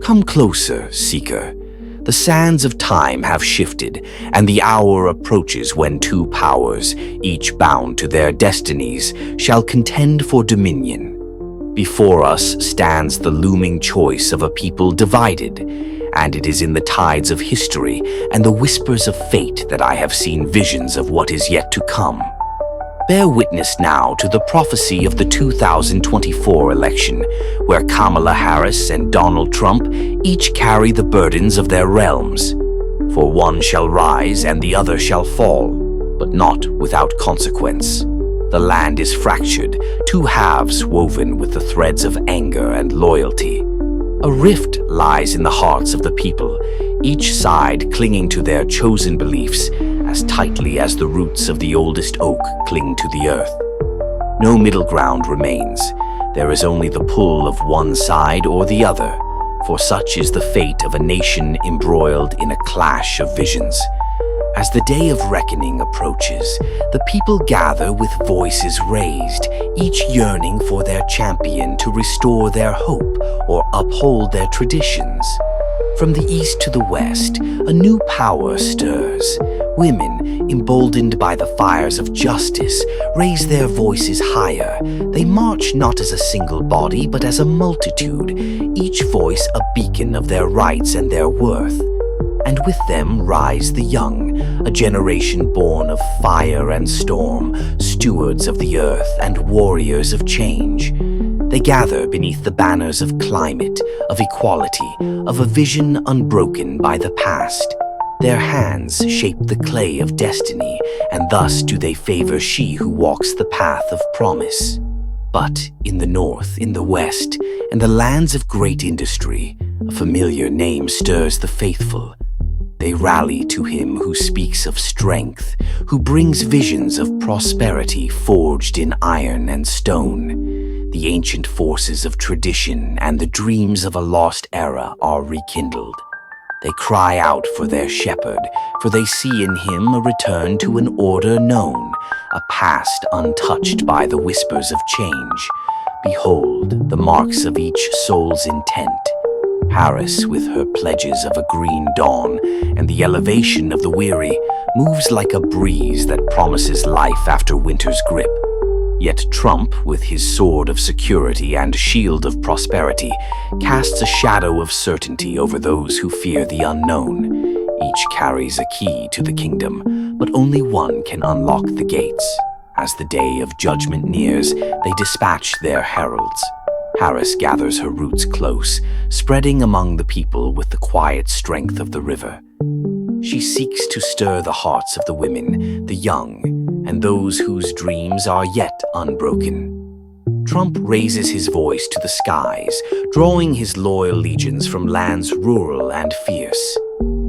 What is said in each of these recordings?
Come closer, Seeker. The sands of time have shifted, and the hour approaches when two powers, each bound to their destinies, shall contend for dominion. Before us stands the looming choice of a people divided, and it is in the tides of history and the whispers of fate that I have seen visions of what is yet to come. Bear witness now to the prophecy of the 2024 election, where Kamala Harris and Donald Trump each carry the burdens of their realms. For one shall rise and the other shall fall, but not without consequence. The land is fractured, two halves woven with the threads of anger and loyalty. A rift lies in the hearts of the people, each side clinging to their chosen beliefs as tightly as the roots of the oldest oak cling to the earth. No middle ground remains. There is only the pull of one side or the other, for such is the fate of a nation embroiled in a clash of visions. As the day of reckoning approaches, the people gather with voices raised, each yearning for their champion to restore their hope or uphold their traditions. From the east to the west, a new power stirs. Women, emboldened by the fires of justice, raise their voices higher. They march not as a single body, but as a multitude, each voice a beacon of their rights and their worth. And with them rise the young, a generation born of fire and storm, stewards of the earth and warriors of change. They gather beneath the banners of climate, of equality, of a vision unbroken by the past. Their hands shape the clay of destiny, and thus do they favor she who walks the path of promise. But in the north, in the west, and the lands of great industry, a familiar name stirs the faithful. They rally to him who speaks of strength, who brings visions of prosperity forged in iron and stone. The ancient forces of tradition and the dreams of a lost era are rekindled. They cry out for their shepherd, for they see in him a return to an order known, a past untouched by the whispers of change. Behold the marks of each soul's intent. Harris, with her pledges of a green dawn and the elevation of the weary, moves like a breeze that promises life after winter's grip. Yet Trump, with his sword of security and shield of prosperity, casts a shadow of certainty over those who fear the unknown. Each carries a key to the kingdom, but only one can unlock the gates. As the day of judgment nears, they dispatch their heralds. Harris gathers her roots close, spreading among the people with the quiet strength of the river. She seeks to stir the hearts of the women, the young, and those whose dreams are yet unbroken. Trump raises his voice to the skies, drawing his loyal legions from lands rural and fierce.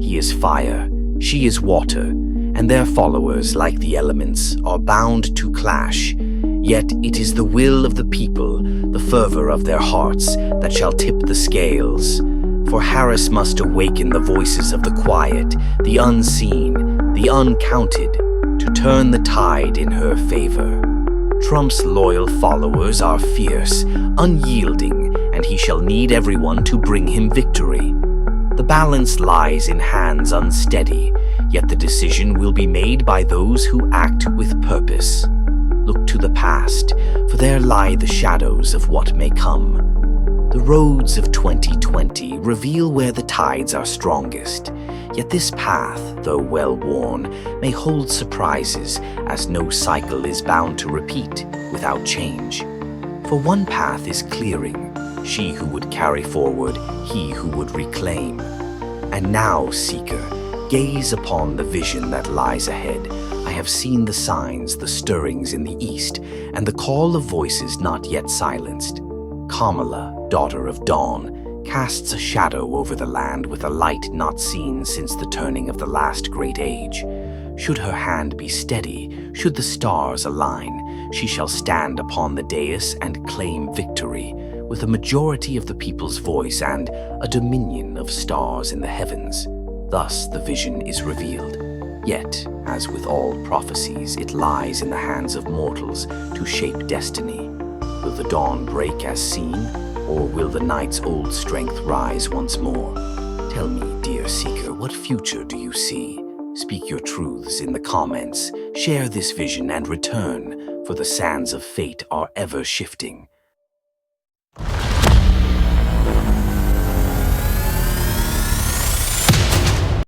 He is fire, she is water, and their followers, like the elements, are bound to clash. Yet it is the will of the people, the fervor of their hearts, that shall tip the scales. For Harris must awaken the voices of the quiet, the unseen, the uncounted, to turn the tide in her favor. Trump's loyal followers are fierce, unyielding, and he shall need everyone to bring him victory. The balance lies in hands unsteady, yet the decision will be made by those who act with purpose. Look to the past, for there lie the shadows of what may come. The roads of 2020 reveal where the tides are strongest, yet this path, though well worn, may hold surprises, as no cycle is bound to repeat without change. For one path is clearing, she who would carry forward, he who would reclaim. And now, seeker, gaze upon the vision that lies ahead. I have seen the signs, the stirrings in the east, and the call of voices not yet silenced. Kamala, daughter of dawn, casts a shadow over the land with a light not seen since the turning of the last great age. Should her hand be steady, should the stars align, she shall stand upon the dais and claim victory, with a majority of the people's voice and a dominion of stars in the heavens. Thus the vision is revealed. Yet, as with all prophecies, it lies in the hands of mortals to shape destiny. Will the dawn break as seen, Or will the night's old strength rise once more? Tell me, dear seeker, what future do you see? Speak your truths in the comments, share this vision and return, for the sands of fate are ever shifting.